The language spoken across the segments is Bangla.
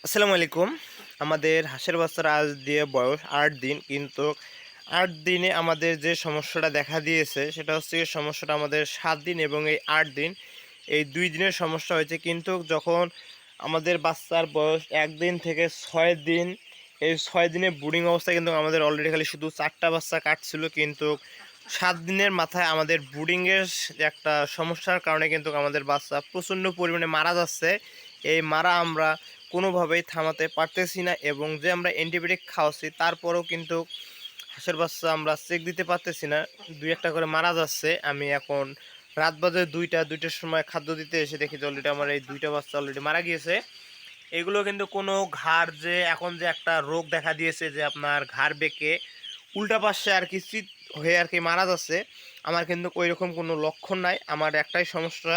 আসসালামু আলাইকুম। আমাদের হাঁসের বাচ্চার আজ দিয়ে বয়স ৮ দিন, কিন্তু ৮ দিনে আমাদের যে সমস্যাটা দেখা দিয়েছে সেটা হচ্ছে সমস্যাটা আমাদের ৭ দিন এবং এই ৮ দিন, এই ২ দিনের সমস্যা হয়েছে। কিন্তু যখন আমাদের বাচ্চার বয়স ১ দিন থেকে ৬ দিন, এই ৬ দিনে ব্রুডিং অবস্থায় কিন্তু আমাদের অলরেডি খালি শুধু ৪টা বাচ্চা কাটছিল, কিন্তু ৭ দিনের মাথায় আমাদের ব্রুডিংয়ের একটা সমস্যার কারণে কিন্তু আমাদের বাচ্চা প্রচণ্ড পরিমাণে মারা যাচ্ছে। এই মারা আমরা কোনোভাবেই থামাতে পারতেছি না, এবং যে আমরা অ্যান্টিবায়োটিক খাওয়াচ্ছি তারপরেও কিন্তু হাঁসের বাচ্চা আমরা চেক দিতে পারতেছি না, দুই একটা করে মারা যাচ্ছে। আমি এখন রাত বাজে দুইটার সময় খাদ্য দিতে এসে দেখি যে অলরেডি আমার এই 2টা বাচ্চা অলরেডি মারা গিয়েছে। এগুলো কিন্তু কোনো ঘাড় যে এখন যে একটা রোগ দেখা দিয়েছে যে আপনার ঘাড় বেঁকে উল্টা পাশে আর কি চিত হয়ে আর কি মারা যাচ্ছে, আমার কিন্তু ওই রকম কোনো লক্ষণ নাই। আমার একটাই সমস্যা,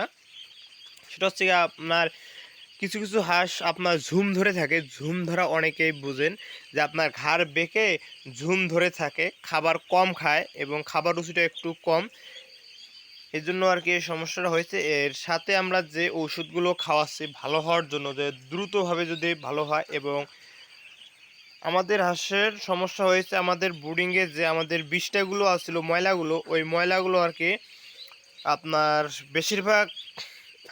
সেটা হচ্ছে গিয়ে আপনার কিছু কিছু হাঁস আপনার ঝুম ধরে থাকে। ঝুম ধরা অনেকেই বুঝেন যে আপনার ঘাড় বেঁকে ঝুম ধরে থাকে, খাবার কম খায় এবং খাবার রুচিটা একটু কম, এই জন্য আর কি এই সমস্যাটা হয়েছে। এর সাথে আমরা যে ওষুধগুলো খাওয়াচ্ছি ভালো হওয়ার জন্য, যে দ্রুতভাবে যদি ভালো হয়, এবং আমাদের হাঁসের সমস্যা হয়েছে আমাদের ব্রুডিংয়ে যে আমাদের বিষটাগুলো আসছিল, ময়লাগুলো, ওই ময়লাগুলো আর কি আপনার বেশিরভাগ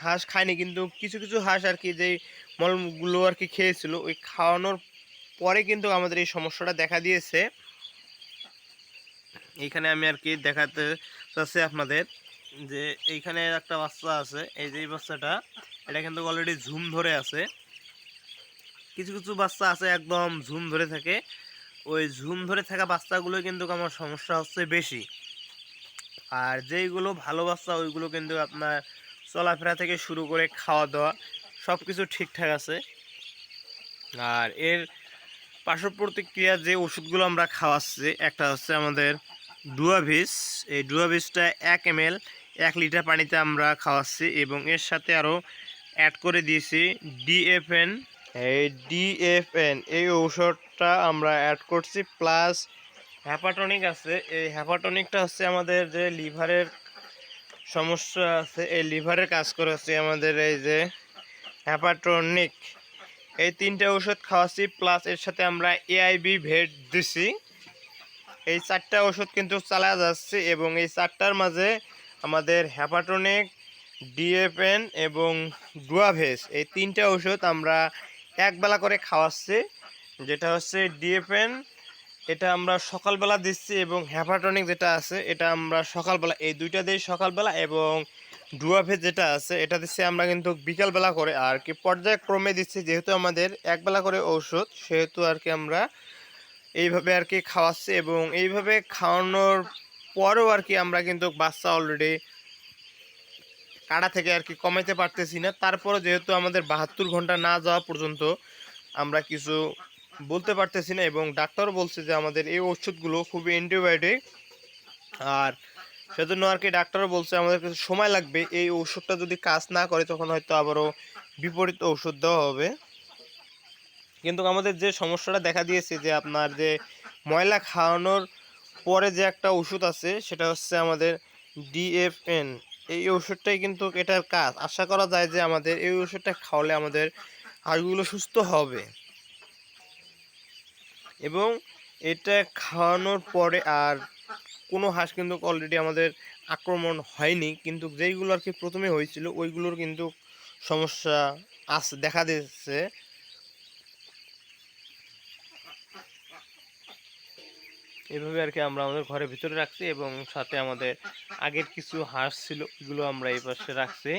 হাঁস খায়নি, কিন্তু কিছু কিছু হাঁস আর কি যেই মলগুলো আর কি খেয়েছিল, ওই খাওয়ানোর পরে কিন্তু আমাদের এই সমস্যাটা দেখা দিয়েছে। এইখানে আমি আর কি দেখাতে চাচ্ছি আপনাদের যে এইখানে একটা বাচ্চা আছে, এই যে এই বাচ্চাটা, এটা কিন্তু অলরেডি ঝুম ধরে আছে। কিছু কিছু বাচ্চা আছে একদম ঝুম ধরে থাকে, ওই ঝুম ধরে থাকা বাচ্চাগুলো কিন্তু আমার সমস্যা হচ্ছে বেশি। আর যেইগুলো ভালো বাচ্চা ওইগুলো কিন্তু আপনার চলাফেরা থেকে শুরু করে খাওয়া দাওয়া সব কিছু ঠিকঠাক আছে। আর এর পার্শ্ব প্রতিক্রিয়া যে ওষুধগুলো আমরা খাওয়াচ্ছি, একটা হচ্ছে আমাদের ডুয়াভিস। এই ডুয়াভিসটা 1 ml 1 লিটার পানিতে আমরা খাওয়াচ্ছি, এবং এর সাথে আরও অ্যাড করে দিয়েছি ডিএফএন। এই ডিএফএন এই ঔষধটা আমরা অ্যাড করছি, প্লাস হ্যাপাটনিক আছে। এই হ্যাপাটনিকটা হচ্ছে আমাদের যে লিভারের সমস্যা আছে, এই লিভারের কাজ করে হচ্ছে আমাদের এই যে হ্যাপাটনিক। এই 3টে ওষুধ খাওয়াচ্ছি, প্লাস এর সাথে আমরা এআইবি ভেট দিছি। এই 4টা ওষুধ কিন্তু চালা যাচ্ছে, এবং এই 4টার মাঝে আমাদের হ্যাপাটনিক, ডিএফএন এবং ডুয়াভেস, এই 3টে ওষুধ আমরা একবেলা করে খাওয়াচ্ছি। যেটা হচ্ছে ডিএফএন, এটা আমরা সকালবেলা দিচ্ছি, এবং হ্যাপাটনিক যেটা আছে এটা আমরা সকালবেলা, এই দুইটা দিই সকালবেলা, এবং ডুয়াভেজ যেটা আছে এটা দিচ্ছি আমরা কিন্তু বিকালবেলা করে আর কি পর্যায়ক্রমে দিচ্ছি। যেহেতু আমাদের একবেলা করে ঔষধ, সেহেতু আর কি আমরা এইভাবে আর কি খাওয়াচ্ছি, এবং এইভাবে খাওয়ানোর পরেও আর কি আমরা কিন্তু বাচ্চা অলরেডি কাটা থেকে আর কি কমাইতে পারতেছি না। তারপরে যেহেতু আমাদের 72 ঘন্টা না যাওয়া পর্যন্ত আমরা কিছু বলতে পারতেছি না, এবং ডাক্তারও বলছে যে আমাদের এই ওষুধগুলো খুবই অ্যান্টিবায়োটিক। আর সেজন্য আর কি ডাক্তারও বলছে আমাদের কিছু সময় লাগবে, এই ওষুধটা যদি কাজ না করে তখন হয়তো আবারও বিপরীত ওষুধ দেওয়া হবে। কিন্তু আমাদের যে সমস্যাটা দেখা দিয়েছে যে আপনার যে ময়লা খাওয়ানোর পরে যে একটা ওষুধ আছে, সেটা হচ্ছে আমাদের ডিএফএন। এই ওষুধটাই কিন্তু এটার কাজ। আশা করা যায় যে আমাদের এই ওষুধটা খাওয়ালে আমাদের হাড়গুলো সুস্থ হবে, এবং এটা খাওয়ানোর পরে আর কোনো হাঁস কিন্তু অলরেডি আমাদের আক্রমণ হয়নি, কিন্তু যেইগুলো আর কি প্রথমে হয়েছিল ওইগুলোর কিন্তু সমস্যা আছে, দেখা দিচ্ছে। এভাবে আর কি আমরা আমাদের ঘরের ভিতরে রাখছি, এবং সাথে আমাদের আগের কিছু হাঁস ছিল এগুলো আমরা এই পাশে রাখছি।